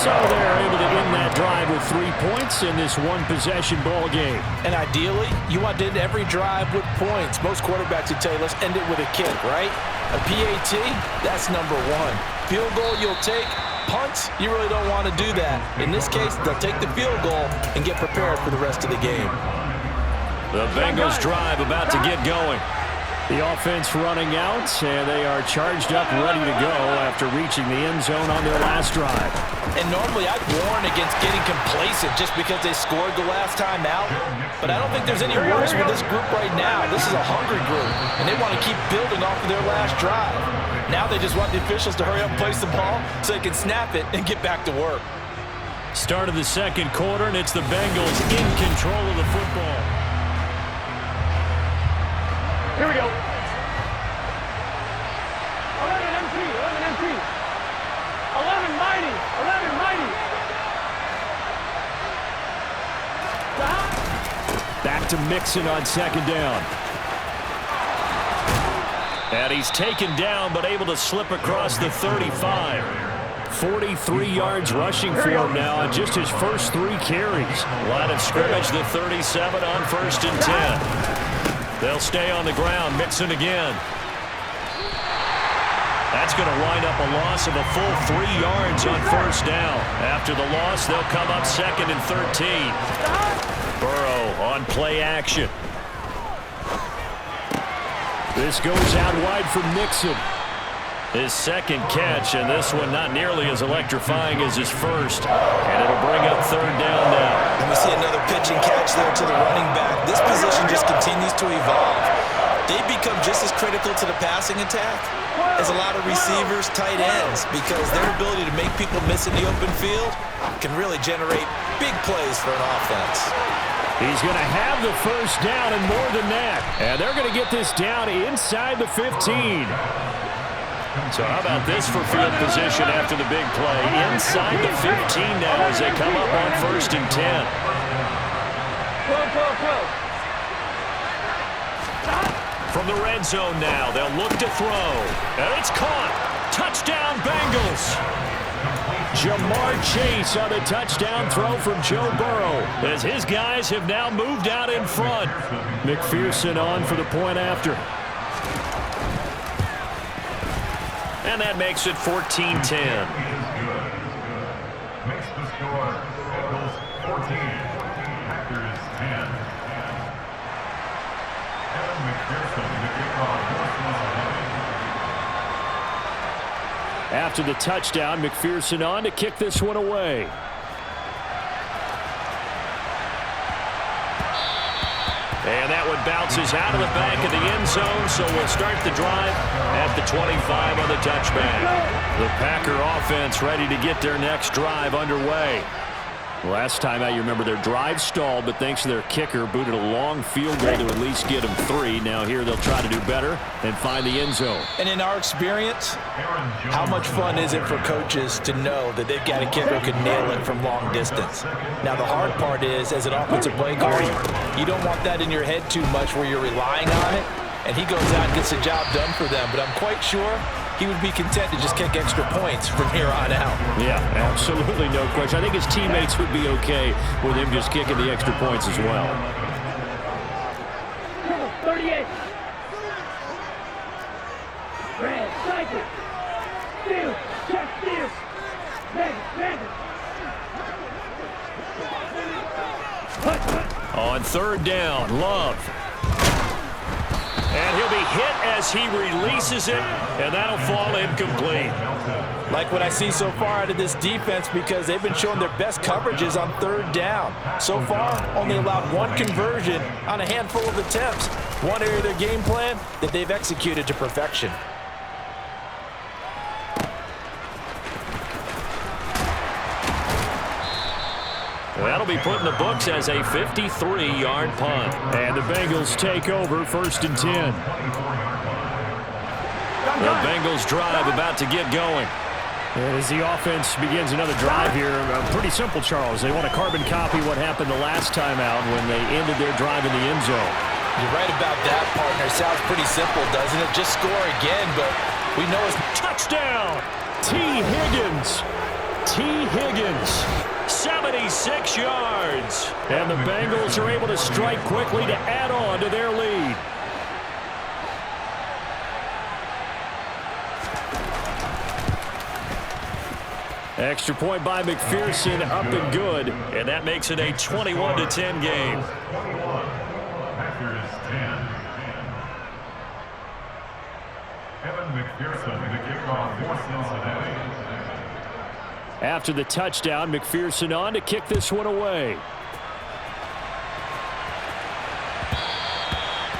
So they're able to end that drive with 3 points in this one-possession ball game. And ideally, you want to end every drive with points. Most quarterbacks would tell you, let's end it with a kick, right? A PAT, that's number one. Field goal you'll take. Punts, you really don't want to do that. In this case, they'll take the field goal and get prepared for the rest of the game. The Bengals drive about to get going. The offense running out, and they are charged up, ready to go after reaching the end zone on their last drive. And normally I'd warn against getting complacent just because they scored the last time out. But I don't think there's any worse with this group right now. This is a hungry group, and they want to keep building off of their last drive. Now they just want the officials to hurry up and place the ball so they can snap it and get back to work. Start of the second quarter, and it's the Bengals in control of the football. Here we go. 11 empty, 11 empty. 11 mighty, 11 mighty. Back to Mixon on second down. And he's taken down, but able to slip across the 35. 43 yards rushing for him now on just his first 3 carries. Line of scrimmage, the 37 on 1st and 10. They'll stay on the ground. Mixon again. That's going to wind up a loss of a full 3 yards on 1st down. After the loss, they'll come up 2nd and 13. Burrow on play action. This goes out wide for Mixon. His second catch, and this one not nearly as electrifying as his first. And it'll bring up 3rd down now. And we see another pitch and catch there to the running back. This position just continues to evolve. They've become just as critical to the passing attack as a lot of receivers, tight ends, because their ability to make people miss in the open field can really generate big plays for an offense. He's going to have the 1st down and more than that. And they're going to get this down inside the 15. So how about this for field position after the big play? Inside the 15 now as they come up on 1st and 10. From the red zone now, they'll look to throw. And it's caught. Touchdown, Bengals. Jamar Chase on the touchdown throw from Joe Burrow as his guys have now moved out in front. McPherson on for the point after. And that makes it 14-10. Makes the score Bengals 14, Packers 10. Adam McPherson to kick off. After the touchdown, McPherson on to kick this one away. And that one bounces out of the back of the end zone, so we'll start the drive at the 25 on the touchback. The Packer offense ready to get their next drive underway. Last time out, you remember their drive stalled, but thanks to their kicker, booted a long field goal to at least get them 3. Now here they'll try to do better and find the end zone. And in our experience, how much fun is it for coaches to know that they've got a kicker who can nail it from long distance? Now the hard part is, as an offensive play caller, you don't want that in your head too much where you're relying on it, and he goes out and gets the job done for them. But I'm quite sure he would be content to just kick extra points from here on out. Yeah, absolutely no question. I think his teammates would be okay with him just kicking the extra points as well. 38. Red, cycle. Steal, check, steal. Bandit. On 3rd down, Love. And he'll be hit as he releases it, and that'll fall incomplete. Like what I see so far out of this defense, because they've been showing their best coverages on 3rd down. So far, only allowed 1 conversion on a handful of attempts. One area of their game plan that they've executed to perfection. That'll be put in the books as a 53-yard punt. And the Bengals take over 1st and 10. The Bengals drive about to get going. And as the offense begins another drive here, pretty simple, Charles. They want to carbon copy what happened the last time out when they ended their drive in the end zone. You're right about that, partner. Sounds pretty simple, doesn't it? Just score again, but we know it's touchdown. T. Higgins. T. Higgins. 76 yards. And the Bengals are able to strike quickly to add on to their lead. Extra point by McPherson, up and good. And that makes it a 21-10 game. Packers 10. Evan McPherson, the kickoff for Cincinnati. After the touchdown, McPherson on to kick this one away.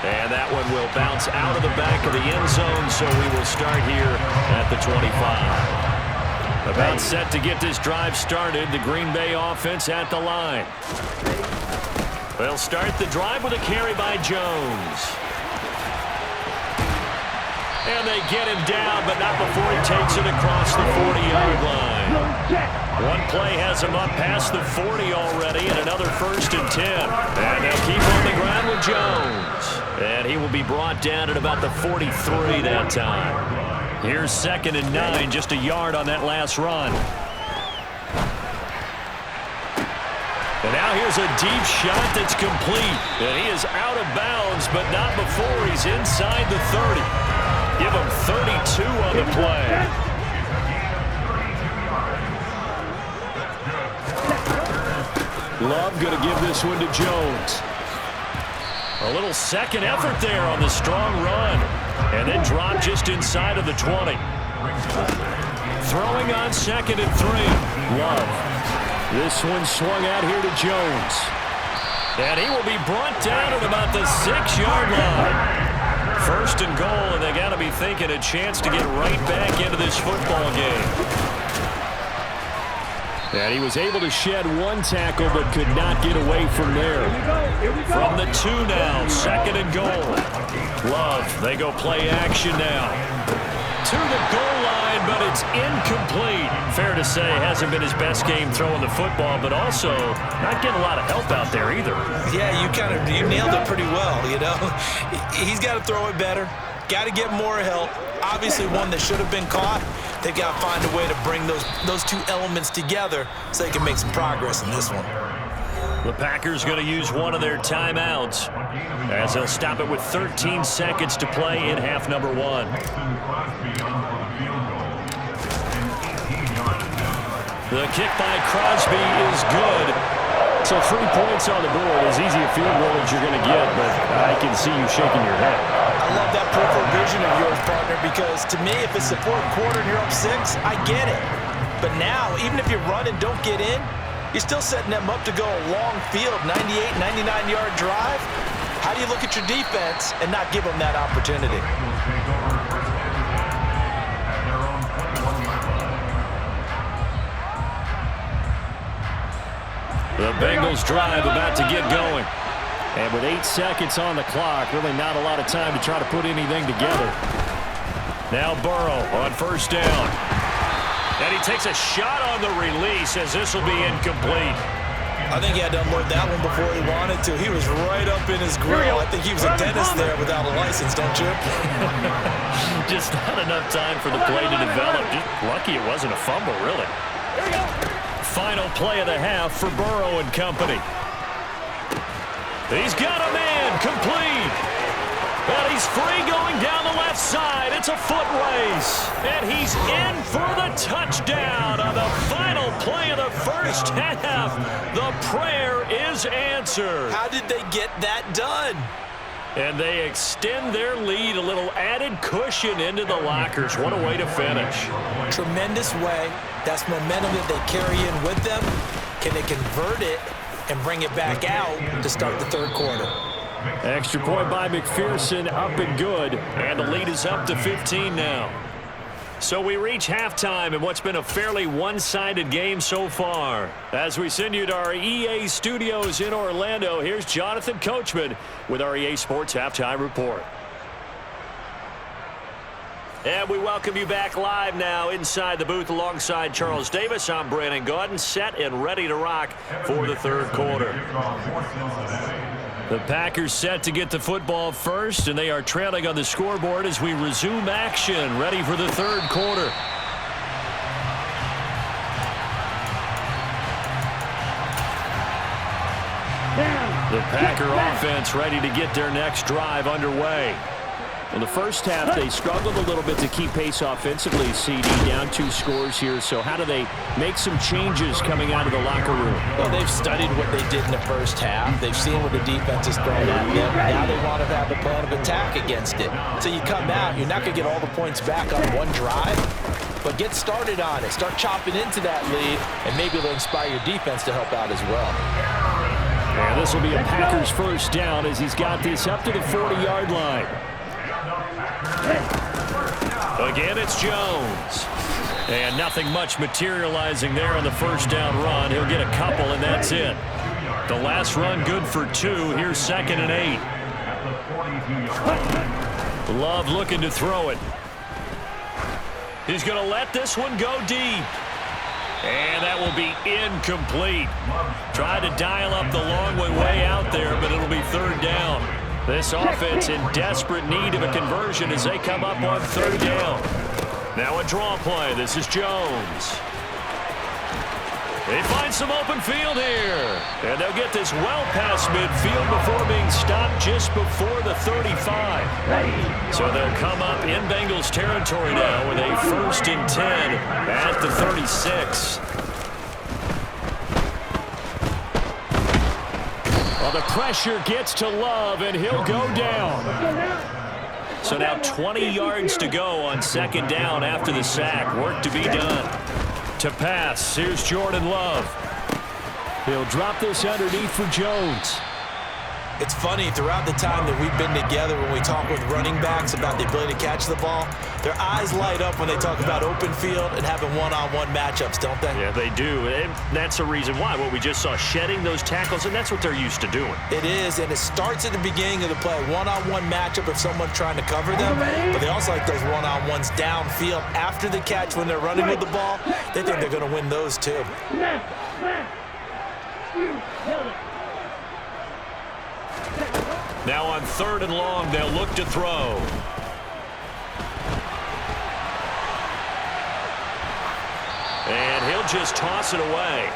And that one will bounce out of the back of the end zone, so we will start here at the 25. About set to get this drive started, the Green Bay offense at the line. They'll start the drive with a carry by Jones. And they get him down, but not before he takes it across the 40-yard line. One play has him up past the 40 already, and another 1st and 10. And they'll keep on the ground with Jones. And he will be brought down at about the 43 that time. Here's 2nd and 9, just a yard on that last run. And now here's a deep shot that's complete. And he is out of bounds, but not before he's inside the 30. Give him 32 on the play. Love going to give this one to Jones. A little second effort there on the strong run. And then drop just inside of the 20. Throwing on 2nd and 3. Love. This one swung out here to Jones. And he will be brought down at about the 6-yard line. 1st and goal, and they got to be thinking a chance to get right back into this football game. And he was able to shed one tackle, but could not get away from there. From the 2 now, 2nd and goal. Love, they go play action now. To the goal line, but it's incomplete. Fair to say, hasn't been his best game throwing the football, but also not getting a lot of help out there either. Yeah, you nailed it pretty well, you know. He's got to throw it better. Got to get more help. Obviously one that should have been caught. They've got to find a way to bring those two elements together so they can make some progress in this one. The Packers going to use one of their timeouts as they'll stop it with 13 seconds to play in half number 1. The kick by Crosby is good. So 3 points on the board, as easy a field goal as you're going to get, but I can see you shaking your head. I love that peripheral vision of yours, partner, because to me, if it's the 4th quarter and you're up 6, I get it. But now, even if you run and don't get in, you're still setting them up to go a long field, 98, 99-yard drive. How do you look at your defense and not give them that opportunity? The Bengals drive about to get going. And with 8 seconds on the clock, really not a lot of time to try to put anything together. Now Burrow on 1st down. And he takes a shot on the release as this will be incomplete. I think he had to unload that one before he wanted to. He was right up in his grill. I think he was a dentist there without a license, don't you? Just not enough time for the play to develop. Just lucky it wasn't a fumble, really. Here we go. Final play of the half for Burrow and company. He's got a man, complete. And he's free going down the left side. It's a foot race. And he's in for the touchdown on the final play of the first half. The prayer is answered. How did they get that done? And they extend their lead, a little added cushion into the lockers. What a way to finish. Tremendous way. That's momentum that they carry in with them. Can they convert it and bring it back out to start the 3rd quarter? Extra point by McPherson, up and good. And the lead is up to 15 now. So we reach halftime in what's been a fairly one-sided game so far. As we send you to our EA studios in Orlando, here's Jonathan Coachman with our EA Sports Halftime Report. And we welcome you back live now inside the booth alongside Charles Davis. I'm Brandon Gaudin, set and ready to rock for the 3rd quarter. The Packers set to get the football first, and they are trailing on the scoreboard as we resume action, ready for the 3rd quarter. The Packer offense ready to get their next drive underway. In the first half, they struggled a little bit to keep pace offensively, CD, down 2 scores here. So how do they make some changes coming out of the locker room? Well, they've studied what they did in the first half. They've seen what the defense has thrown at them. Now they want to have a plan of attack against it. So you come out, you're not going to get all the points back on one drive, but get started on it. Start chopping into that lead, and maybe it'll inspire your defense to help out as well. And this will be a Packers first down as he's got this up to the 40-yard line. Again, it's Jones. And nothing much materializing there on the first down run. He'll get a couple, and that's it. The last run good for 2. Here's 2nd and 8. Love looking to throw it. He's going to let this one go deep. And that will be incomplete. Tried to dial up the long way out there, but it'll be 3rd down. This offense in desperate need of a conversion as they come up on 3rd down. Now a draw play. This is Jones. They find some open field here. And they'll get this well past midfield before being stopped just before the 35. So they'll come up in Bengals territory now with a 1st and 10 at the 36. Well, the pressure gets to Love, and he'll go down. So now 20 yards to go on 2nd down after the sack. Work to be done. To pass, here's Jordan Love. He'll drop this underneath for Jones. It's funny, throughout the time that we've been together, when we talk with running backs about the ability to catch the ball, their eyes light up when they talk about open field and having one-on-one matchups, don't they? Yeah, they do. And that's the reason why. What we just saw, shedding those tackles, and that's what they're used to doing. It is, and it starts at the beginning of the play. One-on-one matchup if someone's trying to cover them, but they also like those one-on-ones downfield after the catch when they're running with the ball. They think they're going to win those too. Now on 3rd and long, they'll look to throw. And he'll just toss it away.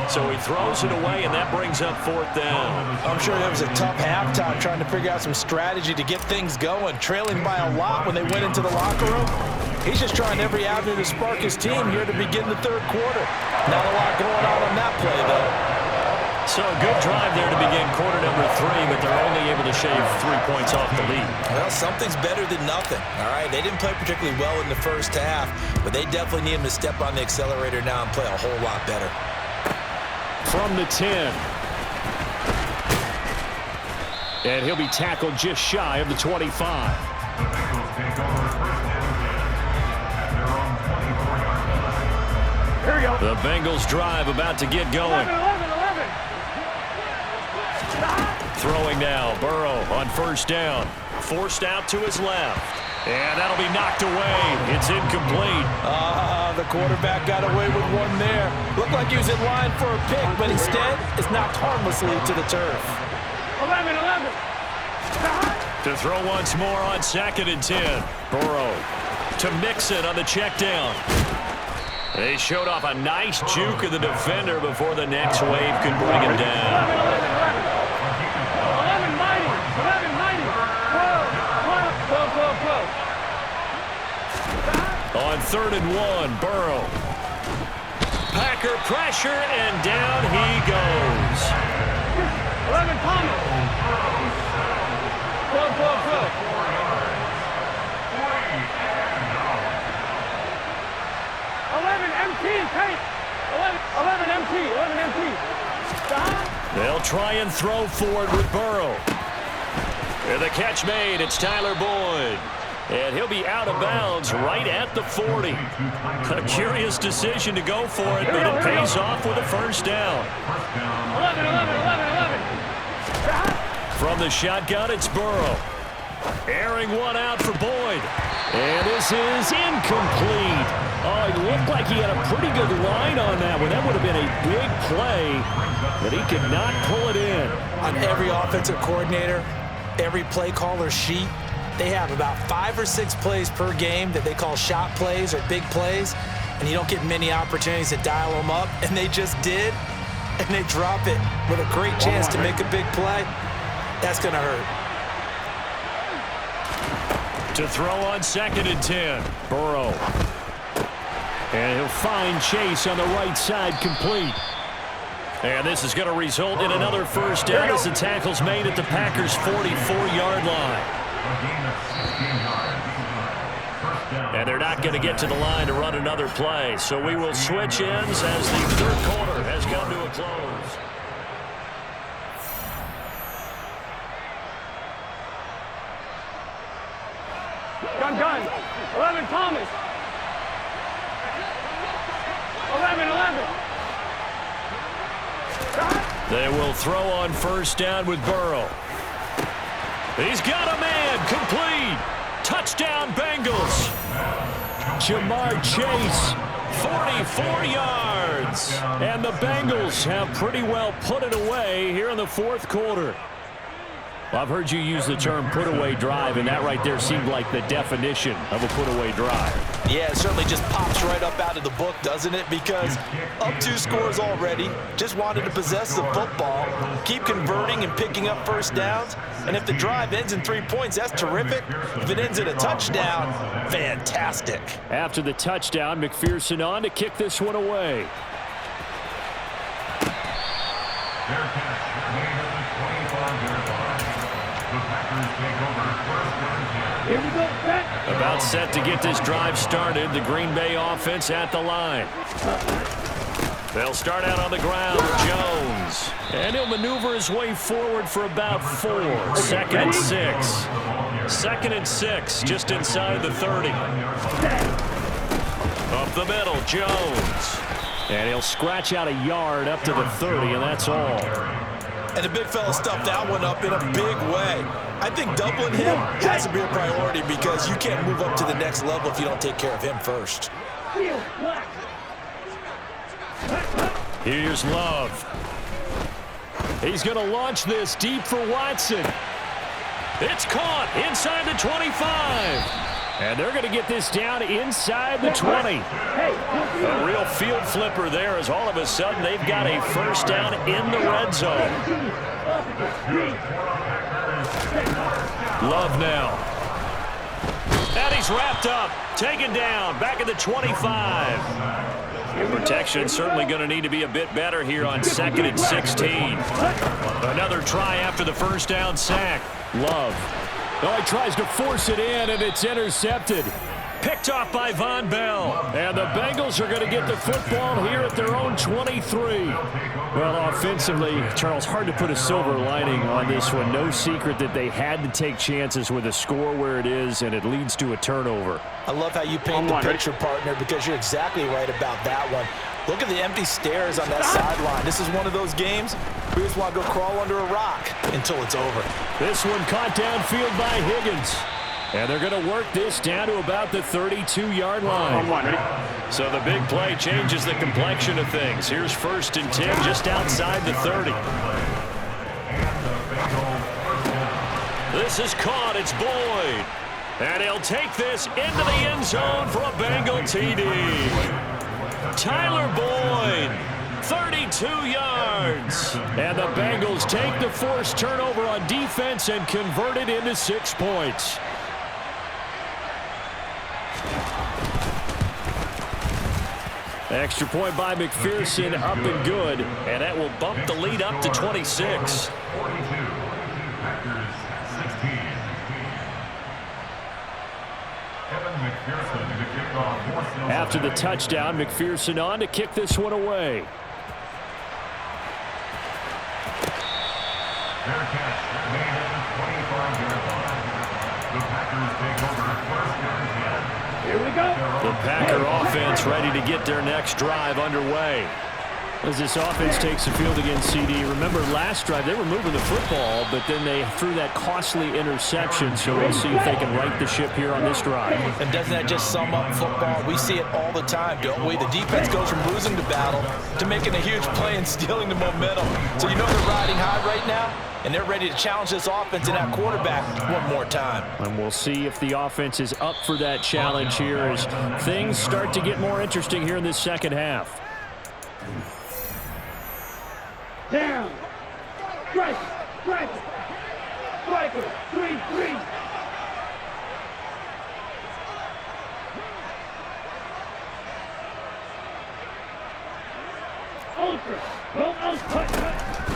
So he throws it away, and that brings up 4th down. I'm sure that was a tough halftime trying to figure out some strategy to get things going, trailing by a lot when they went into the locker room. He's just trying every avenue to spark his team here to begin the 3rd quarter. Not a lot going on that play, though. So a good drive there to begin quarter number 3, but they're only able to shave 3 points off the lead. Well, something's better than nothing, all right? They didn't play particularly well in the first half, but they definitely need him to step on the accelerator now and play a whole lot better. From the 10. And he'll be tackled just shy of the 25. Here we go. The Bengals drive about to get going. 11. Throwing now, Burrow on 1st down. Forced out to his left. And that'll be knocked away. It's incomplete. The quarterback got away with one there. Looked like he was in line for a pick, but instead it's knocked harmlessly to the turf. 11. To throw once more on 2nd and 10. Burrow to Mixon on the check down. They showed off a nice juke of the defender before the next wave could bring him down. 11 mighty. On 3rd and 1, Burrow. Packer pressure, and down he goes. 11 Thomas. Go. 11 MT, Kate. 11 MT. Stop. They'll try and throw forward with Burrow. And the catch made. It's Tyler Boyd. And he'll be out of bounds right at the 40. A curious decision to go for it, but it pays off with a 1st down. 11. From the shotgun, it's Burrow. Airing one out for Boyd. And this is incomplete. Oh, it looked like he had a pretty good line on that one. That would have been a big play, but he could not pull it in. On every offensive coordinator, every play caller sheet, they have about 5 or 6 plays per game that they call shot plays or big plays, and you don't get many opportunities to dial them up, and they just did. and they drop it with a great chance to make a big play, that's going to hurt. To throw on 2nd and 10. Burrow. And he'll find Chase on the right side, complete. And this is going to result in another first down as the tackle's made at the Packers' 44-yard line. And they're not going to get to the line to run another play. So we will switch ends as the third quarter has come to a close. Gun. 11 Thomas. 11. They will throw on first down with Burrow. He's got a man, complete. Touchdown Bengals. Jamar Chase, 44 yards. And the Bengals have pretty well put it away here in the fourth quarter. Well, I've heard you use the term put-away drive, and that right there seemed like the definition of a put-away drive. Yeah, it certainly just pops right up out of the book, doesn't it? Because up 2 scores already, just wanted to possess the football, keep converting and picking up first downs. And if the drive ends in 3 points, that's terrific. If it ends in a touchdown, fantastic. After the touchdown, McPherson on to kick this one away. Here we go, back. About set to get this drive started. The Green Bay offense at the line. They'll start out on the ground with Jones. And he'll maneuver his way forward for about 4. 2nd and 6. 2nd and 6, just inside the 30. Up the middle, Jones. And he'll scratch out a yard up to the 30, and that's all. And the big fella stuffed that one up in a big way. I think doubling him has to be a priority because you can't move up to the next level if you don't take care of him first. Here's Love. He's going to launch this deep for Watson. It's caught inside the 25. And they're going to get this down inside the 20. A real field flipper there as all of a sudden they've got a first down in the red zone. Love now. And he's wrapped up. Taken down. Back at the 25. Protection certainly going to need to be a bit better here on 2nd and 16. Another try after the first down sack. Love. Oh, he tries to force it in, and it's intercepted. Picked off by Von Bell. And the Bengals are going to get the football here at their own 23. Well, offensively, Charles, hard to put a silver lining on this one. No secret that they had to take chances with a score where it is, and it leads to a turnover. I love how you paint the picture, partner, because you're exactly right about that one. Look at the empty stairs on that sideline. This is one of those games we just want to go crawl under a rock until it's over. This one caught downfield by Higgins. And they're going to work this down to about the 32-yard line. So the big play changes the complexion of things. Here's 1st and 10 just outside the 30. This is caught. It's Boyd. And he'll take this into the end zone for a Bengal TD. Tyler Boyd, 32 yards. And the Bengals take the forced turnover on defense and convert it into 6 points. Extra point by McPherson, up and good. And that will bump the lead up to 26. After the touchdown, McPherson on to kick this one away. Their catch made at the 25-yard line. The Packers take over first and 10. Here we go. The Packer offense ready to get their next drive underway. As this offense takes the field against CD, remember last drive they were moving the football, but then they threw that costly interception, so we'll see if they can right the ship here on this drive. And doesn't that just sum up football? We see it all the time, don't we? The defense goes from losing the battle to making a huge play and stealing the momentum. So you know they're riding high right now, and they're ready to challenge this offense and that quarterback one more time. And we'll see if the offense is up for that challenge here as things start to get more interesting here in this second half. Down. Strike. Strike. Striker. 3-3. Ultra. Go outside.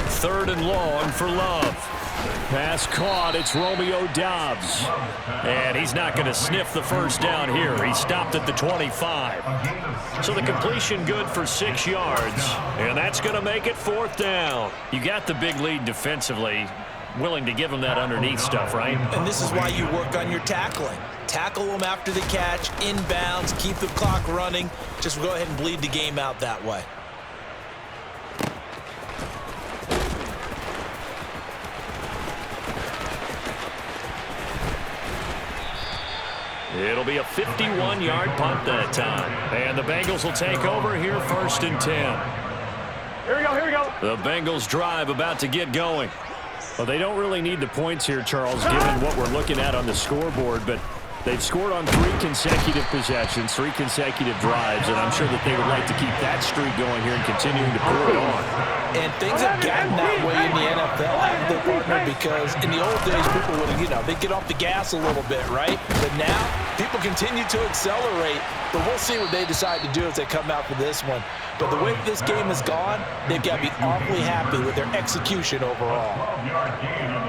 3rd and long for Love. Pass caught. It's Romeo Doubs. And he's not going to sniff the first down here. He stopped at the 25. So the completion good for 6 yards. And that's going to make it 4th down. You got the big lead defensively. Willing to give him that underneath stuff, right? And this is why you work on your tackling. Tackle them after the catch, inbounds, keep the clock running. Just go ahead and bleed the game out that way. It'll be a 51-yard punt that time. And the Bengals will take over here 1st and 10. Here we go. Here we go. The Bengals drive about to get going. Well, they don't really need the points here, Charles, given what we're looking at on the scoreboard, but they've scored on 3 consecutive possessions, 3 consecutive drives, and I'm sure that they would like to keep that streak going here and continuing to pour it on. And things have gotten that way in the NFL, haven't they, partner? Because in the old days, people would, they'd get off the gas a little bit, right? But now, people continue to accelerate, but we'll see what they decide to do as they come out for this one. But the way that this game has gone, they've got to be awfully happy with their execution overall.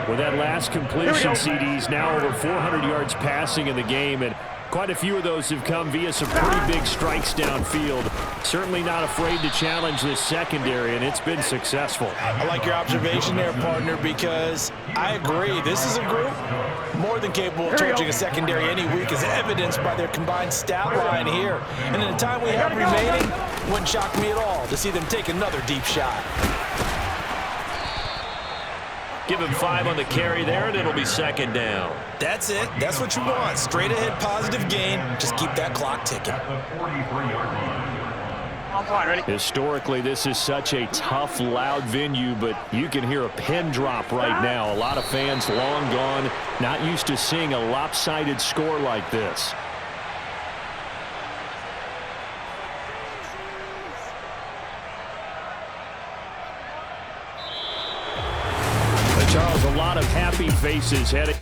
With that last completion, CD's now over 400 yards passing in the game, and quite a few of those have come via some pretty big strikes downfield. Certainly not afraid to challenge this secondary, and it's been successful. I like your observation there, partner, because I agree. This is a group more than capable of torching a secondary any week, as evidenced by their combined stat line here. And in the time we have remaining, wouldn't shock me at all to see them take another deep shot. Give him 5 on the carry there, and it'll be 2nd down. That's it. That's what you want. Straight ahead positive gain. Just keep that clock ticking. Ready? Historically, this is such a tough, loud venue, but you can hear a pin drop right now. A lot of fans long gone, not used to seeing a lopsided score like this. Charles, a lot of happy faces heading.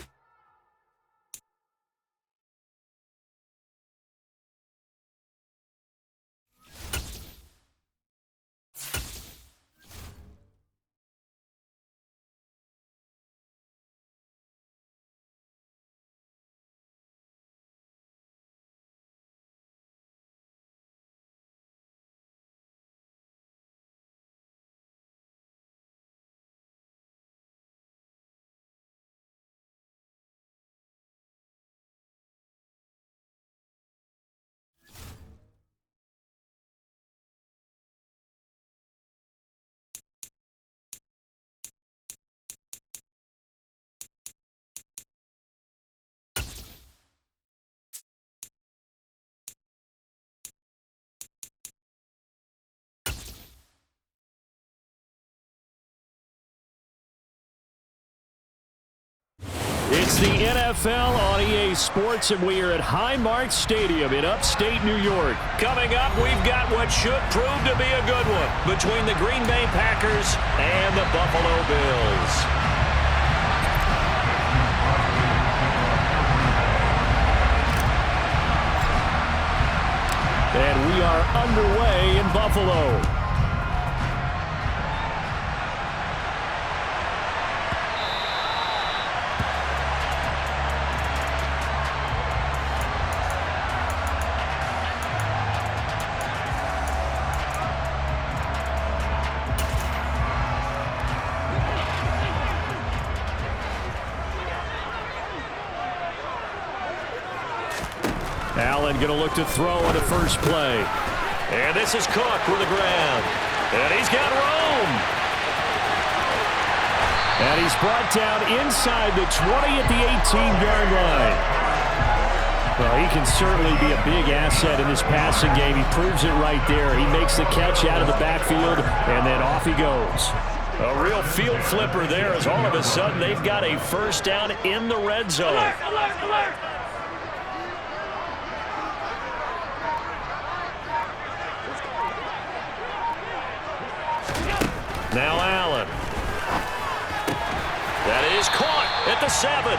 It's the NFL on EA Sports, and we are at Highmark Stadium in upstate New York. Coming up, we've got what should prove to be a good one between the Green Bay Packers and the Buffalo Bills. And we are underway in Buffalo. Allen going to look to throw on the first play. And this is Cook with the ground. And he's got room. And he's brought down inside the 20 at the 18-yard line. Well, he can certainly be a big asset in this passing game. He proves it right there. He makes the catch out of the backfield, and then off he goes. A real field flipper there as all of a sudden they've got a first down in the red zone. Alert, alert, alert. Now Allen. That is caught at the 7.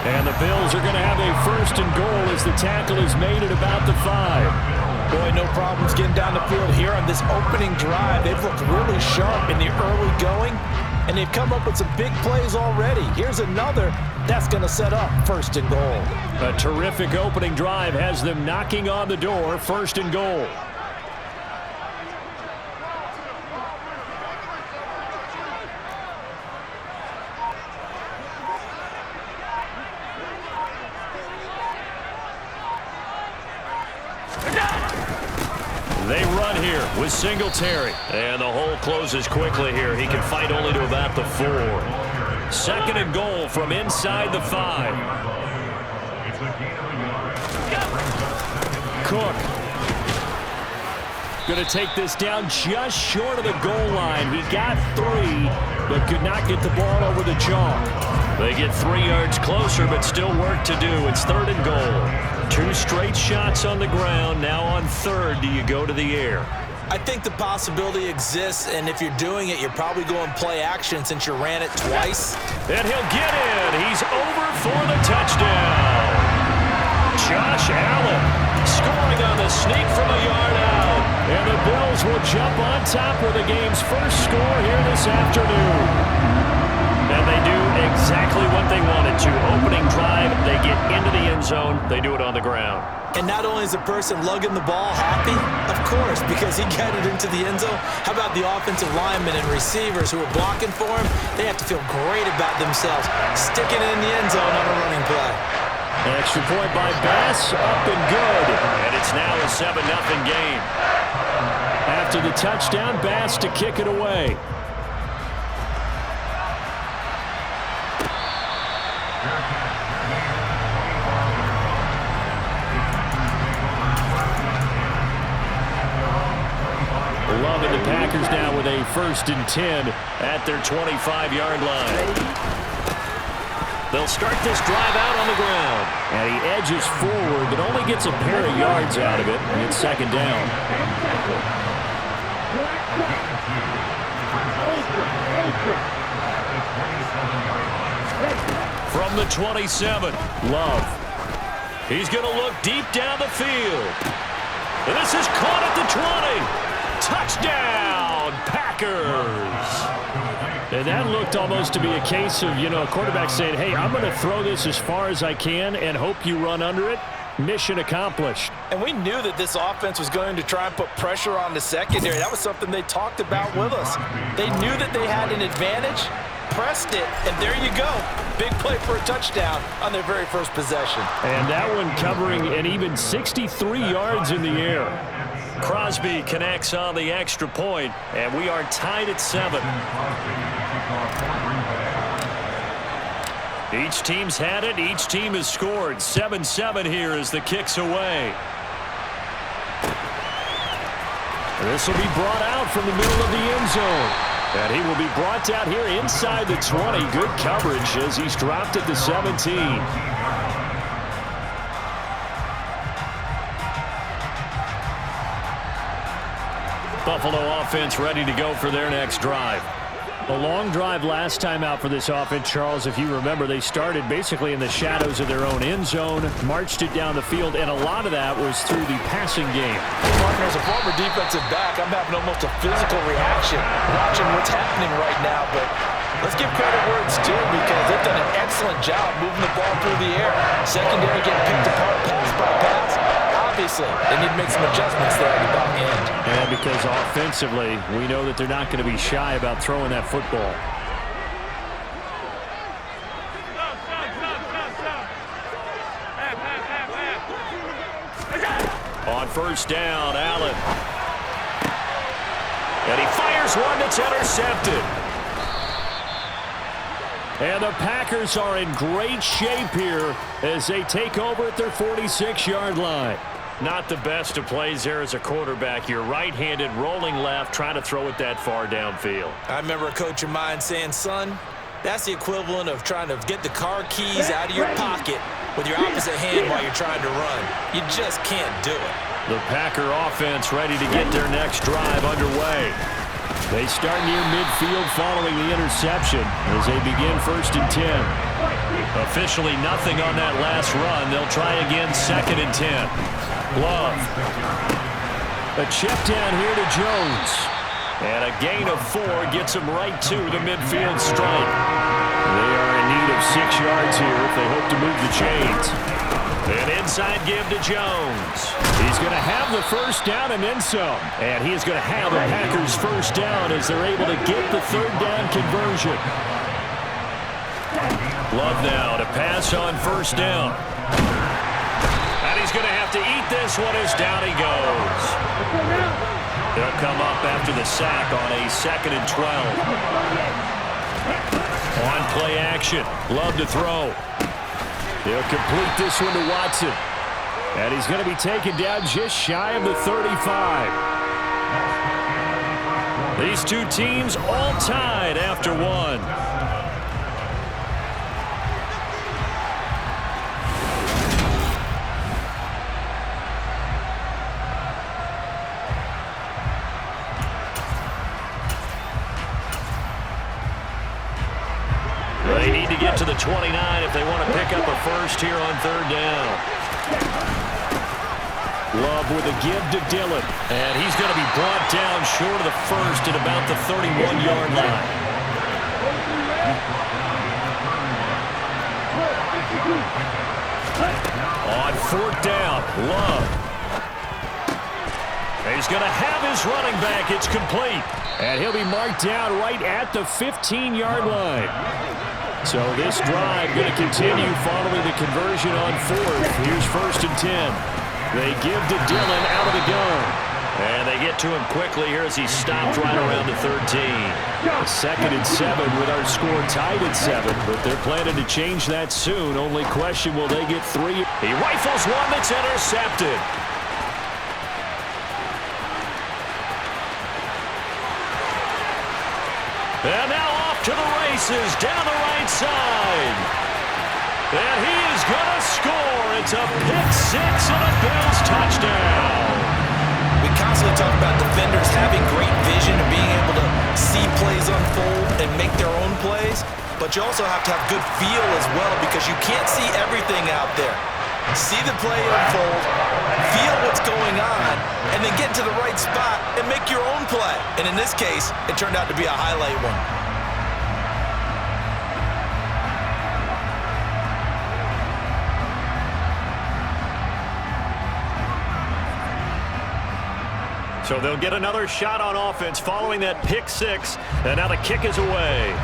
And the Bills are going to have a 1st and goal as the tackle is made at about the 5. Boy, no problems getting down the field here on this opening drive. They've looked really sharp in the early going, and they've come up with some big plays already. Here's another that's going to set up 1st and goal. A terrific opening drive has them knocking on the door, 1st and goal. They run here with Singletary. And the hole closes quickly here. He can fight only to about the 4. 2nd and goal from inside the 5. Cook. Going to take this down just short of the goal line. He got 3, but could not get the ball over the chalk. They get 3 yards closer, but still work to do. It's 3rd and goal. 2 straight shots on the ground. Now on 3rd, do you go to the air? I think the possibility exists, and if you're doing it, you're probably going play action since you ran it twice. And he'll get in. He's over for the touchdown. Josh Allen scoring on the sneak from a yard out. And the Bills will jump on top with the game's first score here this afternoon. And they do exactly what they wanted to. Opening drive, they get into the end zone. They do it on the ground. And not only is the person lugging the ball happy, of course, because he got it into the end zone. How about the offensive linemen and receivers who are blocking for him? They have to feel great about themselves, sticking it in the end zone on a running play. Extra point by Bass, up and good. And it's now a 7-0 game. After the touchdown, Bass to kick it away. Loving the Packers now with a 1st and 10 at their 25-yard line. They'll start this drive out on the ground. And he edges forward, but only gets a pair of yards out of it. And it's 2nd down. From the 27, Love. He's going to look deep down the field. And this is caught at the 20. Touchdown, Packers. And that looked almost to be a case of, a quarterback saying, hey, I'm going to throw this as far as I can and hope you run under it. Mission accomplished. And we knew that this offense was going to try and put pressure on the secondary. That was something they talked about with us. They knew that they had an advantage, pressed it, and there you go. Big play for a touchdown on their very first possession. And that one covering an even 63 yards in the air. Crosby connects on the extra point, and we are tied at 7. Each team's had it. Each team has scored. 7-7 here as the kick's away. This will be brought out from the middle of the end zone. And he will be brought out here inside the 20. Good coverage as he's dropped at the 17. Buffalo offense ready to go for their next drive. A long drive last time out for this offense, Charles. If you remember, they started basically in the shadows of their own end zone, marched it down the field, and a lot of that was through the passing game. Partner, as a former defensive back, I'm having almost a physical reaction watching what's happening right now, but let's give credit where it's due because they've done an excellent job moving the ball through the air. Secondary getting picked apart pass by pass. Obviously, they need to make some adjustments there at the back end. And because offensively, we know that they're not going to be shy about throwing that football. On 1st down, Allen. And he fires one that's intercepted. And the Packers are in great shape here as they take over at their 46-yard line. Not the best of plays there as a quarterback. You're right-handed, rolling left, trying to throw it that far downfield. I remember a coach of mine saying, son, that's the equivalent of trying to get the car keys out of your pocket with your opposite hand while you're trying to run. You just can't do it. The Packer offense ready to get their next drive underway. They start near midfield following the interception as they begin 1st and 10. Officially nothing on that last run. They'll try again 2nd and 10. Love. A check down here to Jones. And a gain of 4 gets him right to the midfield stripe. They are in need of 6 yards here if they hope to move the chains. An inside give to Jones. He's going to have the 1st down and then some. And he is going to have the Packers' 1st down as they're able to get the 3rd down conversion. Love now to pass on 1st down. And he's going to have to eat this one as down he goes. He'll come up after the sack on a 2nd and 12. On play action. Love to throw. He'll complete this one to Watson. And he's going to be taken down just shy of the 35. These two teams all tied after one. They need to get to the 29 if they want to pick up a 1st here on 3rd down. Love with a give to Dillon. And he's going to be brought down short of the 1st at about the 31-yard line. On 4th down, Love. And he's going to have his running back. It's complete. And he'll be marked down right at the 15-yard line. So this drive going to continue following the conversion on 4th. Here's 1st and 10. They give to Dillon out of the gun. And they get to him quickly here as he stopped right around the 13. 2nd and 7 with our score tied at 7. But they're planning to change that soon. Only question, will they get 3? He rifles one that's intercepted. And now off to the races down the right side. And he is going to score. It's a pick-6 and a Bills touchdown. We constantly talk about defenders having great vision and being able to see plays unfold and make their own plays. But you also have to have good feel as well because you can't see everything out there. See the play unfold, feel what's going on, and then get to the right spot and make your own play. And in this case, it turned out to be a highlight one. So they'll get another shot on offense following that pick-6, and now the kick is away.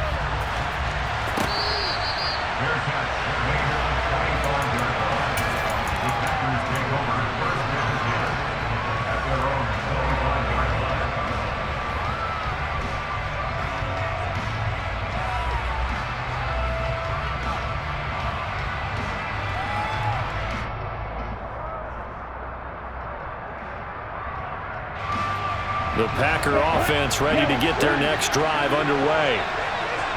The Packer offense ready to get their next drive underway.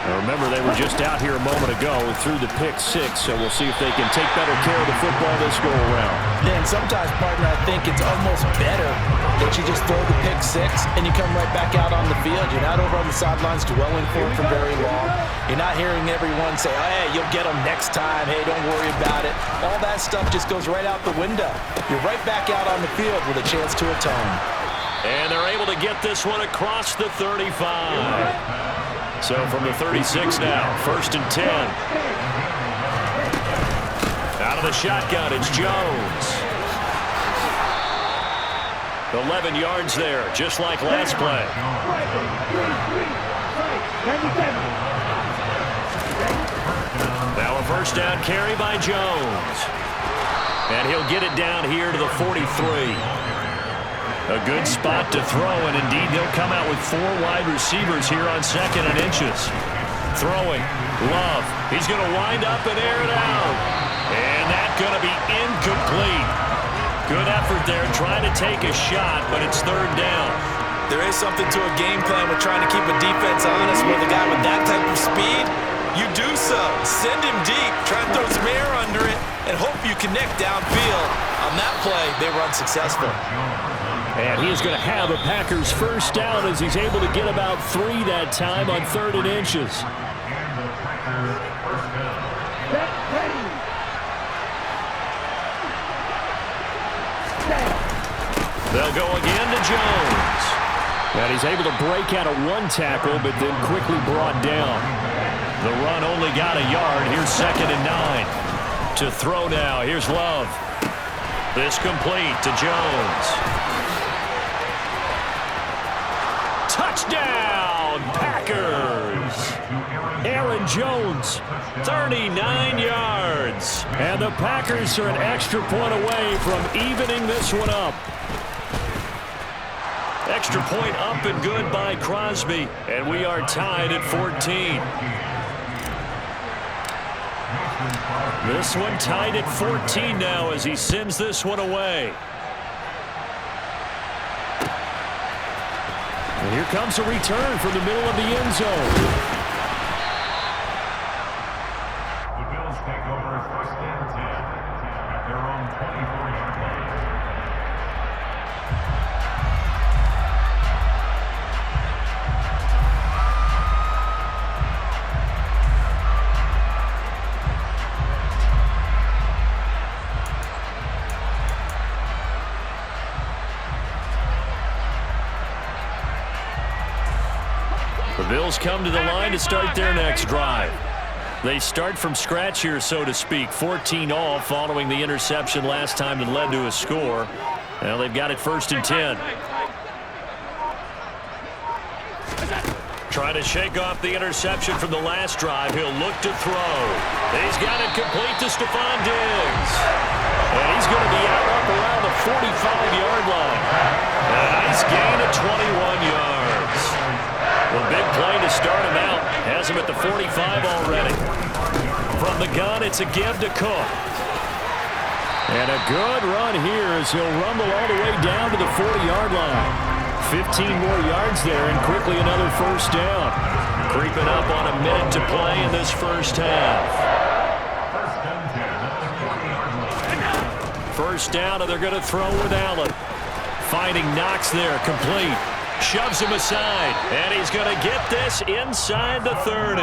Now remember, they were just out here a moment ago through the pick-6, so we'll see if they can take better care of the football this go-around. Yeah, and sometimes, partner, I think it's almost better that you just throw the pick-6 and you come right back out on the field. You're not over on the sidelines dwelling for it for very long. You're not hearing everyone say, oh, hey, you'll get them next time. Hey, don't worry about it. All that stuff just goes right out the window. You're right back out on the field with a chance to atone. And they're able to get this one across the 35. So from the 36 now, 1st and 10. Out of the shotgun, it's Jones. 11 yards there, just like last play. Now a 1st down carry by Jones. And he'll get it down here to the 43. A good spot to throw, and indeed they'll come out with 4 wide receivers here on 2nd and inches. Throwing, Love. He's going to wind up and air it out. And that's going to be incomplete. Good effort there trying to take a shot, but it's 3rd down. There is something to a game plan with trying to keep a defense honest with a guy with that type of speed. You do so. Send him deep. Try and throw some air under it and hope you connect downfield. On that play, they were unsuccessful. And he is going to have a Packers first down as he's able to get about 3 that time on 3rd and inches. And the Packers first down. Get ready. They'll go again to Jones. And he's able to break out of 1 tackle, but then quickly brought down. The run only got a yard. Here's 2nd and 9. To throw now. Here's Love. This complete to Jones. Touchdown, Packers! Aaron Jones, 39 yards. And the Packers are an extra point away from evening this one up. Extra point up and good by Crosby. And we are tied at 14. This one tied at 14 now as he sends this one away. And here comes a return from the middle of the end zone. The Bills take over 1st and 10 at their own 24-yard line. The Bills come to the line to start their next drive. They start from scratch here, so to speak. 14 all following the interception last time that led to a score. Now they've got it 1st and 10. Trying to shake off the interception from the last drive. He'll look to throw. He's got it complete to Stephon Diggs. And he's going to be out up around the 45-yard line. A nice gain of 21 yards. The big play to start him out. Has him at the 45 already. From the gun, it's a give to Cook. And a good run here as he'll rumble all the way down to the 40-yard line. 15 more yards there and quickly another first down. Creeping up on a minute to play in this first half. First down, and they're going to throw with Allen. Finding Knox there, complete. Shoves him aside, and he's going to get this inside the 30.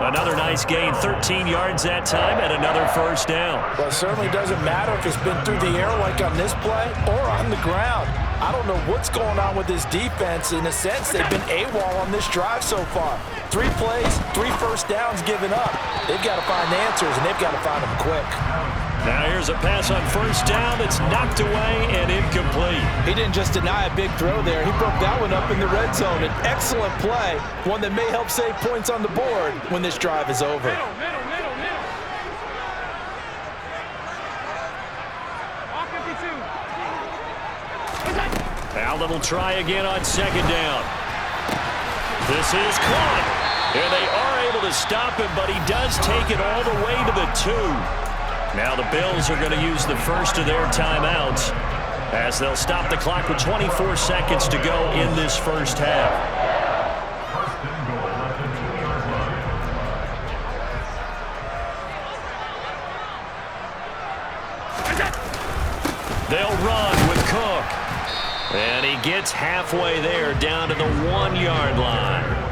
Another nice gain, 13 yards that time, and another first down. Well, it certainly doesn't matter if it's been through the air like on this play or on the ground. I don't know what's going on with this defense. In a sense, they've been AWOL on this drive so far. 3 plays, 3 first downs given up. They've got to find answers, and they've got to find them quick. Now here's a pass on first down that's knocked away and incomplete. He didn't just deny a big throw there. He broke that one up in the red zone. An excellent play, one that may help save points on the board when this drive is over. Middle. All 52. Allen will try again on 2nd down. This is caught. And they are able to stop him, but he does take it all the way to the 2. Now the Bills are going to use the first of their timeouts as they'll stop the clock with 24 seconds to go in this first half. First and goal at the 2-yard line. They'll run with Cook. And he gets halfway there down to the 1-yard line.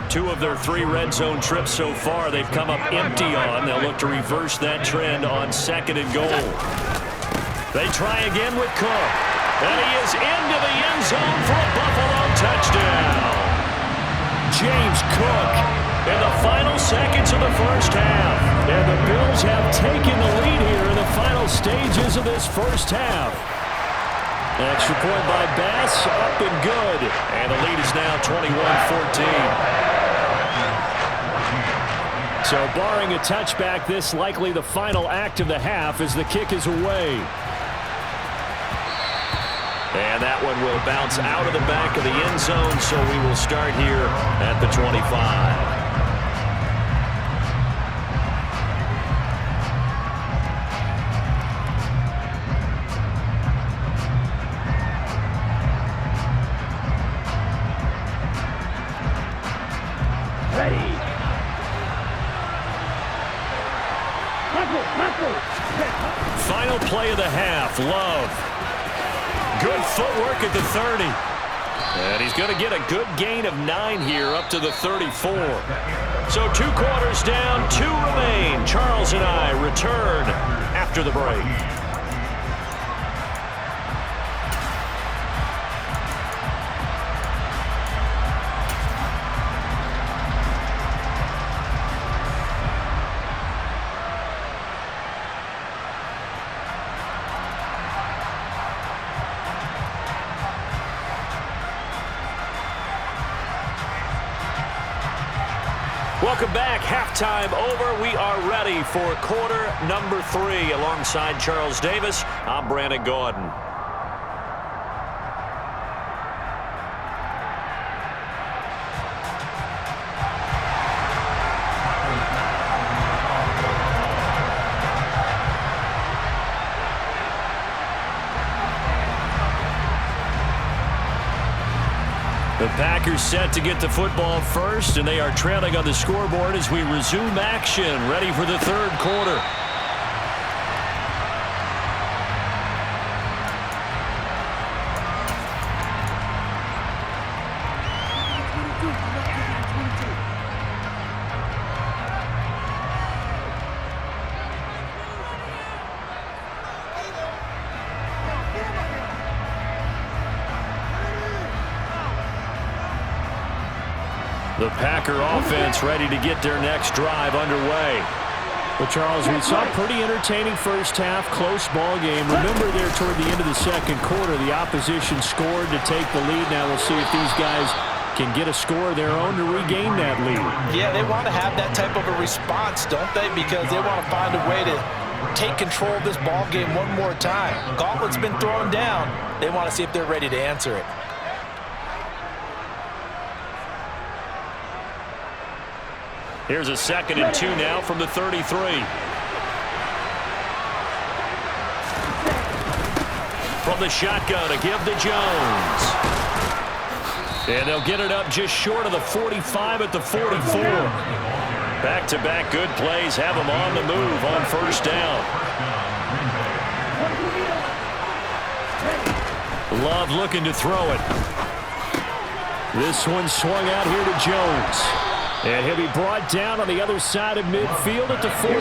2 of their 3 red zone trips so far they've come up empty on. They'll look to reverse that trend on 2nd and goal. They try again with Cook. And he is into the end zone for a Buffalo touchdown. James Cook in the final seconds of the first half. And the Bills have taken the lead here in the final stages of this first half. Extra point by Bass, up and good. And the lead is now 21-14. So barring a touchback, this likely the final act of the half as the kick is away. And that one will bounce out of the back of the end zone, so we will start here at the 25. Final play of the half, Love. Good footwork at the 30. And he's going to get a good gain of 9 here up to the 34. So 2 quarters down, 2 remain. Charles and I return after the break. Welcome back. Halftime over. We are ready for quarter number 3. Alongside Charles Davis, I'm Brandon Gaudin. The Packers set to get the football first, and they are trailing on the scoreboard as we resume action, ready for the third quarter. The Packer offense ready to get their next drive underway. Well, Charles, we saw a pretty entertaining first half, close ball game. Remember there toward the end of the second quarter, the opposition scored to take the lead. Now we'll see if these guys can get a score of their own to regain that lead. Yeah, they want to have that type of a response, don't they? Because they want to find a way to take control of this ball game one more time. Gauntlet's been thrown down. They want to see if they're ready to answer it. Here's a 2nd and 2 now from the 33. From the shotgun to give to Jones. And they'll get it up just short of the 45 at the 44. Back-to-back good plays have them on the move on first down. Love looking to throw it. This one swung out here to Jones. And he'll be brought down on the other side of midfield at the 43.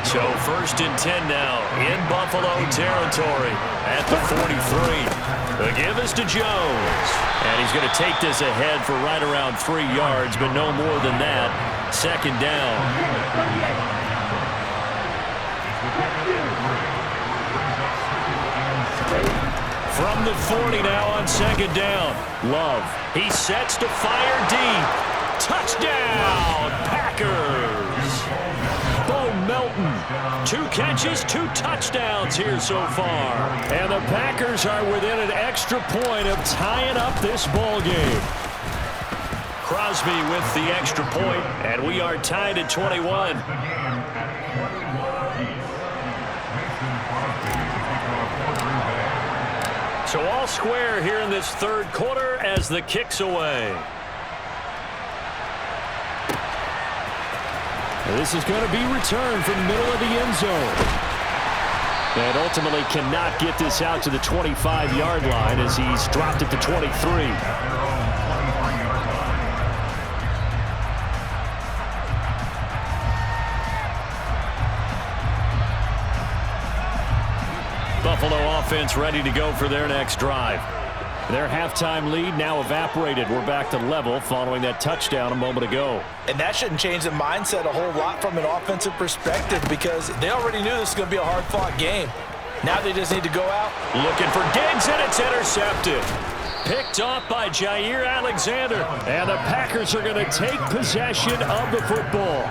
So 1st and 10 now in Buffalo territory at the 43. The give is to Jones. And he's going to take this ahead for right around 3 yards, but no more than that. 2nd down. From the 40 now on 2nd down. Love. He sets to fire deep. Touchdown, Packers! Bo Melton, 2 catches, 2 touchdowns here so far. And the Packers are within an extra point of tying up this ball game. Crosby with the extra point, and we are tied at 21. So all square here in this third quarter as the kick's away. This is going to be returned from the middle of the end zone. And ultimately cannot get this out to the 25-yard line as he's dropped at the 23. Buffalo offense ready to go for their next drive. Their halftime lead now evaporated. We're back to level following that touchdown a moment ago. And that shouldn't change the mindset a whole lot from an offensive perspective because they already knew this was going to be a hard-fought game. Now they just need to go out. Looking for Diggs, and it's intercepted. Picked off by Jair Alexander. And the Packers are going to take possession of the football.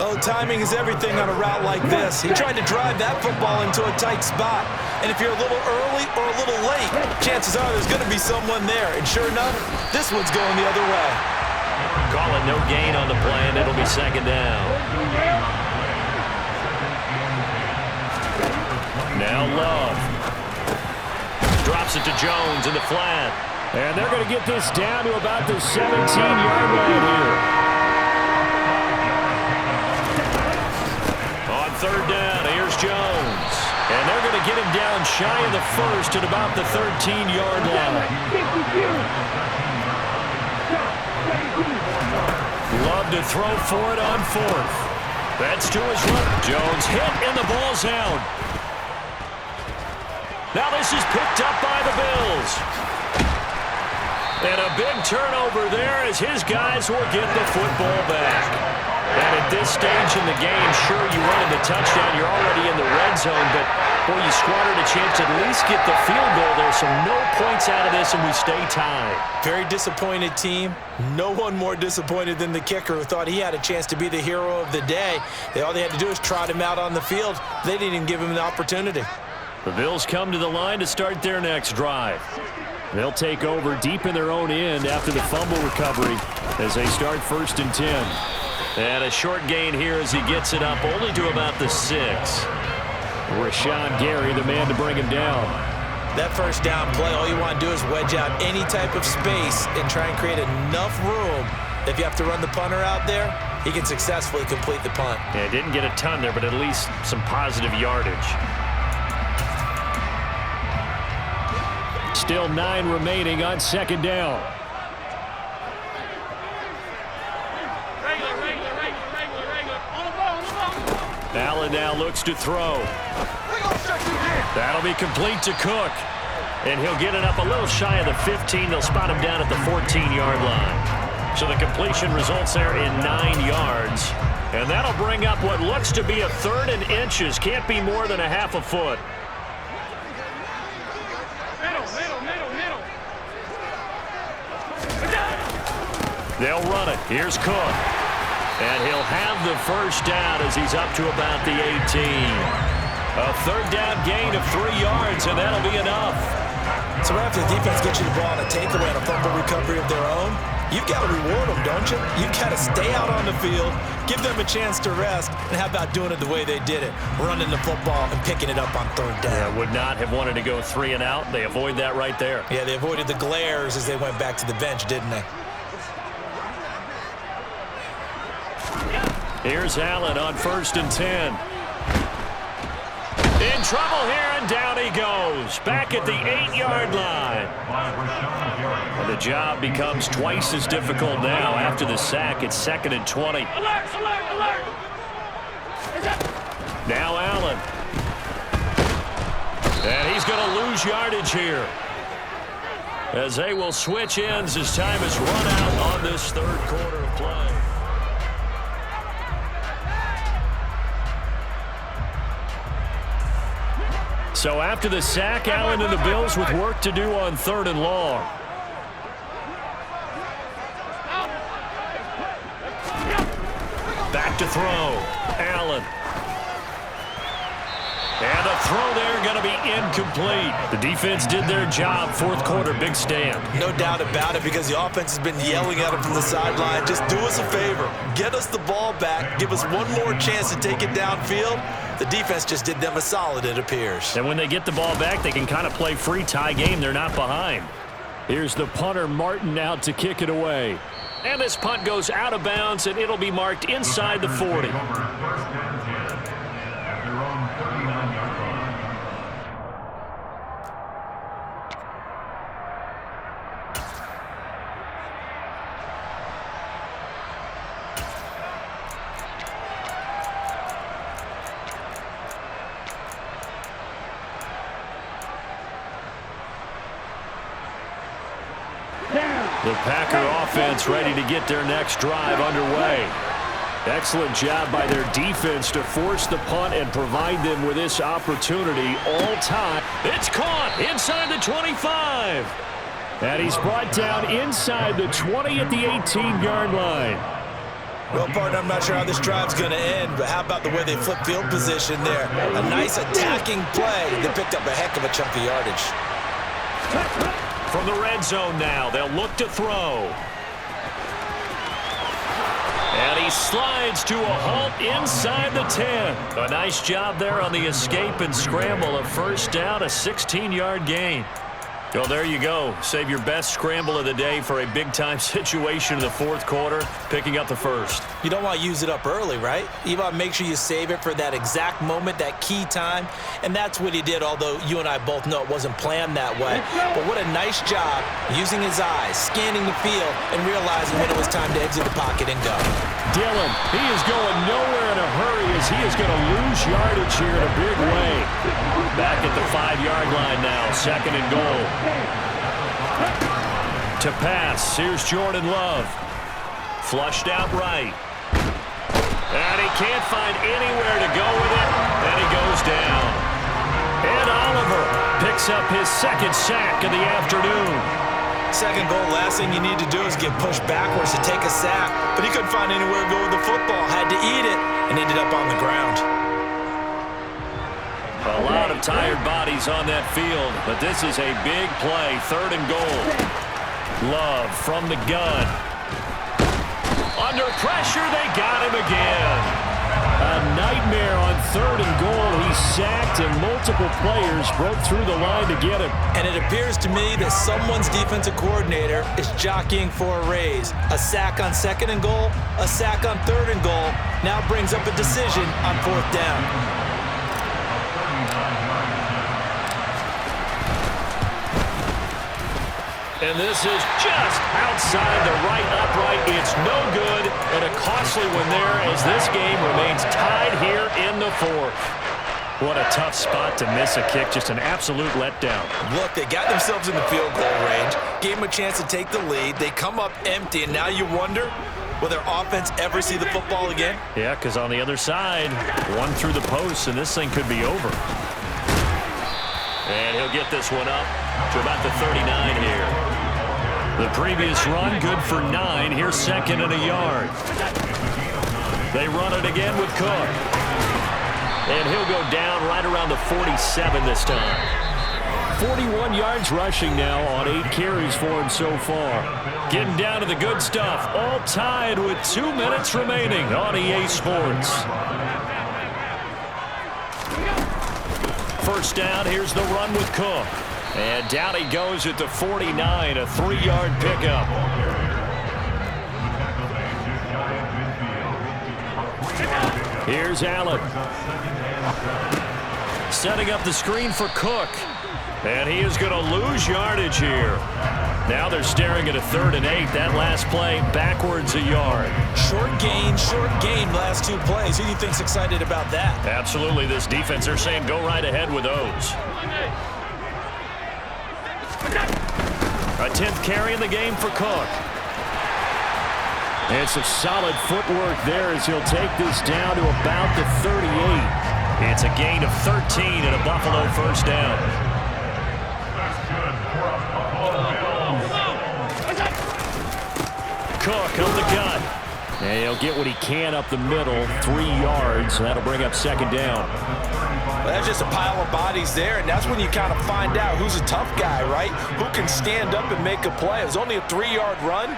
Oh, timing is everything on a route like this. He tried to drive that football into a tight spot. And if you're a little early or a little late, chances are there's going to be someone there. And sure enough, this one's going the other way. Calling no gain on the play, and it'll be 2nd down. Now Love. Drops it to Jones in the flat. And they're going to get this down to about the 17-yard line here. On 3rd down, here's Jones. And they're going to get him down shy of the first at about the 13-yard line. Love to throw for it on fourth. That's to his right. Jones hit, and the ball's out. Now this is picked up by the Bills. And a big turnover there as his guys will get the football back. And at this stage in the game, sure, you run the touchdown, you're already in the red zone, but, boy, you squandered a chance to at least get the field goal there, so no points out of this, and we stay tied. Very disappointed team. No one more disappointed than the kicker, who thought he had a chance to be the hero of the day. All they had to do is trot him out on the field. They didn't even give him the opportunity. The Bills come to the line to start their next drive. They'll take over deep in their own end after the fumble recovery as they start 1st and 10. And a short gain here as he gets it up only to about the 6. Rashawn Gary, the man to bring him down. That first down play, all you want to do is wedge out any type of space and try and create enough room. If you have to run the punter out there, he can successfully complete the punt. Yeah, didn't get a ton there, but at least some positive yardage. Still 9 remaining on 2nd down. Allen now looks to throw. That'll be complete to Cook. And he'll get it up a little shy of the 15. They'll spot him down at the 14-yard line. So the completion results there in 9 yards. And that'll bring up what looks to be a 3rd and inches. Can't be more than a half a foot. They'll run it. Here's Cook. And he'll have the first down as he's up to about the 18. A 3rd down gain of 3 yards, and that'll be enough. So right after the defense gets you the ball on a takeaway and a fumble recovery of their own, you've got to reward them, don't you? You've got to stay out on the field, give them a chance to rest, and how about doing it the way they did it, running the football and picking it up on 3rd down. Yeah, would not have wanted to go 3 and out. They avoid that right there. Yeah, they avoided the glares as they went back to the bench, didn't they? Here's Allen on 1st and 10. In trouble here, and down he goes. Back at the 8-yard line. And the job becomes twice as difficult now after the sack. It's 2nd and 20. Alert! Now Allen. And he's going to lose yardage here, as they will switch ends as time is run out on this 3rd quarter of play. So after the sack, Allen and the Bills with work to do on 3rd and long. Back to throw. Allen. And the throw there going to be incomplete. The defense did their job. 4th quarter, big stand. No doubt about it, because the offense has been yelling at him from the sideline. Just do us a favor. Get us the ball back. Give us one more chance to take it downfield. The defense just did them a solid, it appears. And when they get the ball back, they can kind of play free tie game. They're not behind. Here's the punter, Martin, out to kick it away. And this punt goes out of bounds, and it'll be marked inside the 40. The Packer offense ready to get their next drive underway. Excellent job by their defense to force the punt and provide them with this opportunity all time. It's caught inside the 25. And he's brought down inside the 20 at the 18-yard line. Well, partner, I'm not sure how this drive's going to end, but how about the way they flip field position there? A nice attacking play that picked up a heck of a chunk of yardage. From the red zone now, they'll look to throw. And he slides to a halt inside the 10. A nice job there on the escape and scramble. A 1st down, a 16-yard gain. Well, there you go. Save your best scramble of the day for a big-time situation in the fourth quarter, picking up the first. You don't want to use it up early, right? You want to make sure you save it for that exact moment, that key time. And that's what he did, although you and I both know it wasn't planned that way. But what a nice job using his eyes, scanning the field, and realizing when it was time to exit the pocket and go. Dillon, he is going nowhere in a hurry as he is going to lose yardage here in a big way. Back at the 5-yard line now, 2nd and goal. To pass, here's Jordan Love. Flushed out right. And he can't find anywhere to go with it, and he goes down. And Oliver picks up his 2nd sack of the afternoon. 2nd goal, last thing you need to do is get pushed backwards to take a sack. But he couldn't find anywhere to go with the football, had to eat it, and ended up on the ground. A lot of tired bodies on that field, but this is a big play, 3rd and goal. Love from the gun. Under pressure, they got him again. A nightmare on 3rd and goal. He sacked, and multiple players broke through the line to get him. And it appears to me that someone's defensive coordinator is jockeying for a raise. A sack on 2nd and goal, a sack on 3rd and goal, now brings up a decision on 4th down. And this is just outside the right upright. It's no good, and a costly one there as this game remains tied here in the 4th. What a tough spot to miss a kick. Just an absolute letdown. Look, they got themselves in the field goal range, gave them a chance to take the lead. They come up empty, and now you wonder, will their offense ever see the football again? Yeah, because on the other side, one through the post, and this thing could be over. And he'll get this one up to about the 39 here. The previous run, good for 9. Here's 2nd and a yard. They run it again with Cook. And he'll go down right around the 47 this time. 41 yards rushing now on 8 carries for him so far. Getting down to the good stuff. All tied with 2 minutes remaining on EA Sports. First down, here's the run with Cook. And down he goes at the 49, a 3-yard pickup. Here's Allen. Setting up the screen for Cook. And he is going to lose yardage here. Now they're staring at a 3rd and 8. That last play, backwards a yard. Short gain last 2 plays. Who do you think's excited about that? Absolutely, this defense, they're saying go right ahead with those. A 10th carry in the game for Cook. It's a solid footwork there as he'll take this down to about the 38. It's a gain of 13 and a Buffalo first down. Cook on the gun. And he'll get what he can up the middle, 3 yards. That'll bring up 2nd down. Well, that's just a pile of bodies there, and that's when you kind of find out who's a tough guy, right? Who can stand up and make a play. It was only a 3-yard run,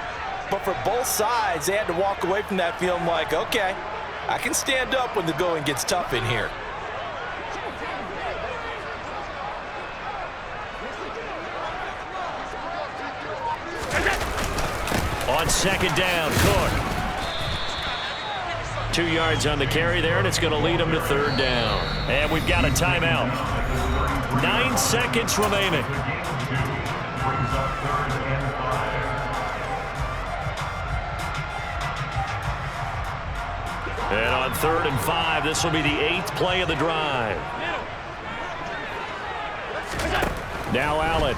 but for both sides, they had to walk away from that feeling like, okay, I can stand up when the going gets tough in here. On 2nd down, Cook. 2 yards on the carry there, and it's going to lead him to 3rd down. And we've got a timeout. 9 seconds remaining. And on 3rd and 5, this will be the 8th play of the drive. Now Allen.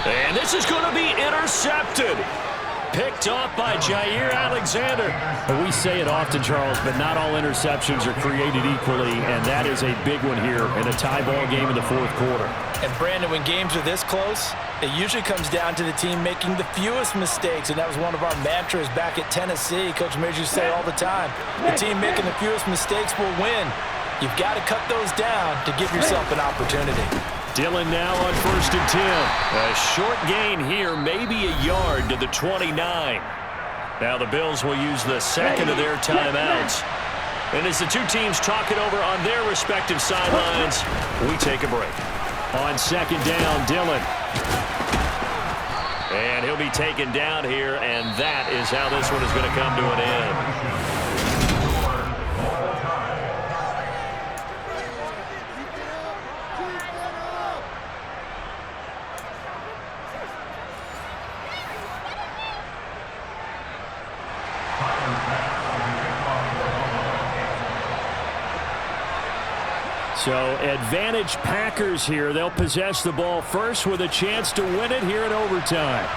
And this is going to be intercepted. Picked off by Jair Alexander. We say it often, Charles, but not all interceptions are created equally, and that is a big one here in a tie ball game in the 4th quarter. And Brandon, when games are this close, it usually comes down to the team making the fewest mistakes, and that was one of our mantras back at Tennessee. Coach Major used to say all the time, the team making the fewest mistakes will win. You've got to cut those down to give yourself an opportunity. Dillon now on 1st and 10. A short gain here, maybe a yard to the 29. Now the Bills will use the 2nd of their timeouts. And as the 2 teams talk it over on their respective sidelines, we take a break. On second down, Dillon. And he'll be taken down here, and that is how this one is going to come to an end. So advantage Packers here. They'll possess the ball first with a chance to win it here in overtime.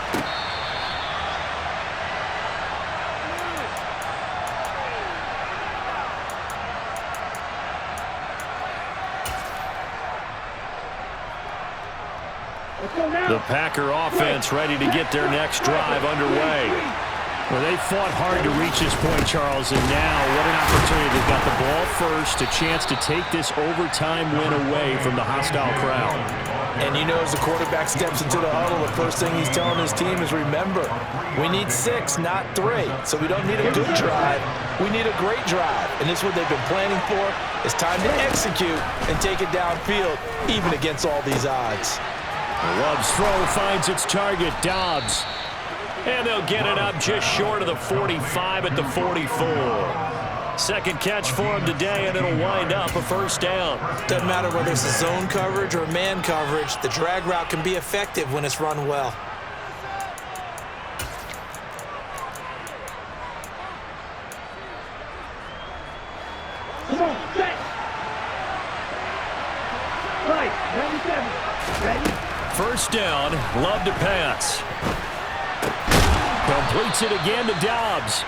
The Packer offense ready to get their next drive underway. Well, they fought hard to reach this point, Charles, and now what an opportunity. They've got the ball first, a chance to take this overtime win away from the hostile crowd. And you know, as the quarterback steps into the huddle, the first thing he's telling his team is, remember, we need 6, not 3. So we don't need a good drive. We need a great drive. And this is what they've been planning for. It's time to execute and take it downfield, even against all these odds. Love's throw finds its target, Dobbs. And they'll get it up just short of the 45 at the 44. Second catch for him today, and it'll wind up a first down. Doesn't matter whether it's a zone coverage or man coverage, the drag route can be effective when it's run well. Come on, set. Right, 97. Ready? First down, Love to pass. Completes it again to Dobbs.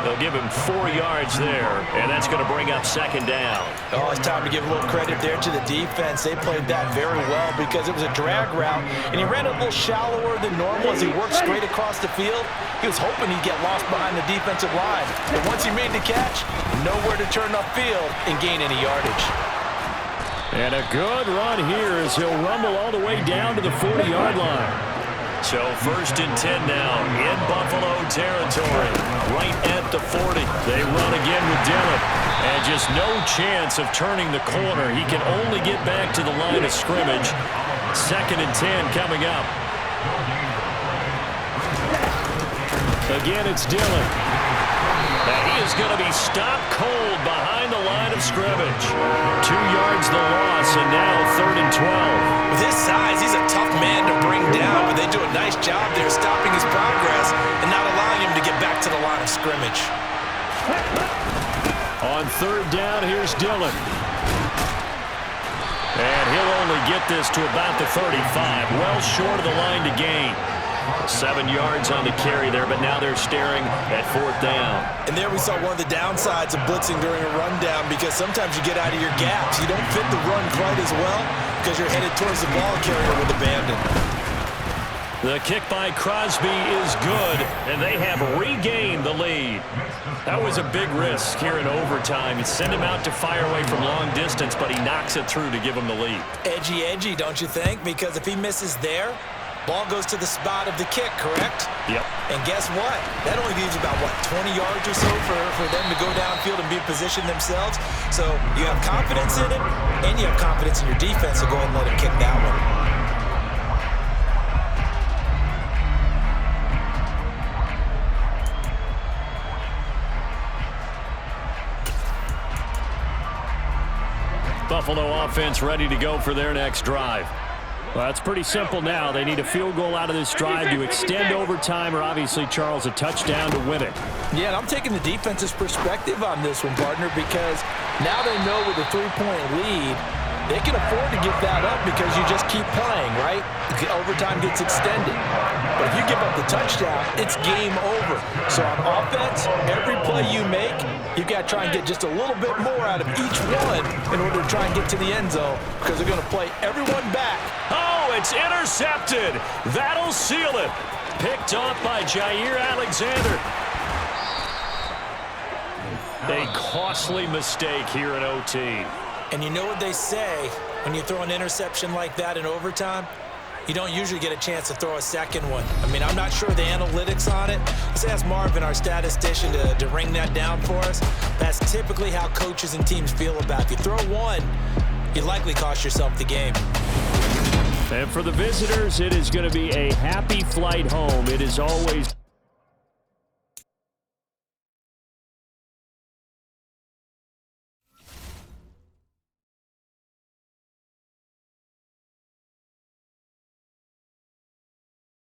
They'll give him 4 yards there, and that's going to bring up second down. Oh, it's time to give a little credit there to the defense. They played that very well because it was a drag route, and he ran a little shallower than normal as he worked straight across the field. He was hoping he'd get lost behind the defensive line. But once he made the catch, nowhere to turn upfield and gain any yardage. And a good run here as he'll rumble all the way down to the 40-yard line. So first and 10 now in Buffalo territory, right at the 40. They run again with Dillon, and just no chance of turning the corner. He can only get back to the line of scrimmage. Second and 10 coming up. Again, it's Dillon. Now he is going to be stopped cold behind the line of scrimmage. 2 yards the loss, and now third and 12. With his size, he's a tough man to bring down, but they do a nice job there stopping his progress and not allowing him to get back to the line of scrimmage. On third down, here's Dillon. And he'll only get this to about the 35, well short of the line to gain. 7 yards on the carry there, but now they're staring at fourth down. And there we saw one of the downsides of blitzing during a rundown, because sometimes you get out of your gaps. You don't fit the run quite as well because you're headed towards the ball carrier with abandon. The kick by Crosby is good, and they have regained the lead. That was a big risk here in overtime. You send him out to fire away from long distance, but he knocks it through to give him the lead. Edgy, don't you think? Because if he misses there, ball goes to the spot of the kick, correct? Yep. And guess what? That only leaves about, 20 yards or so for them to go downfield and be positioned themselves. So you have confidence in it, and you have confidence in your defense to go and let him kick that one. Buffalo offense ready to go for their next drive. Well, it's pretty simple now. They need a field goal out of this drive to extend overtime, or obviously, Charles, a touchdown to win it. Yeah, and I'm taking the defense's perspective on this one, partner, because now they know with a 3-point lead, they can afford to give that up because you just keep playing, right? Overtime gets extended. But if you give up the touchdown, it's game over. So on offense, every play you make, you've got to try and get just a little bit more out of each one in order to try and get to the end zone, because they're going to play everyone back. Oh, it's intercepted. That'll seal it. Picked off by Jair Alexander. A costly mistake here in OT. And you know what they say, when you throw an interception like that in overtime, you don't usually get a chance to throw a second one. I mean, I'm not sure the analytics on it. Let's ask Marvin, our statistician, to ring that down for us. That's typically how coaches and teams feel about it. If you throw one, you likely cost yourself the game. And for the visitors, it is going to be a happy flight home. It is always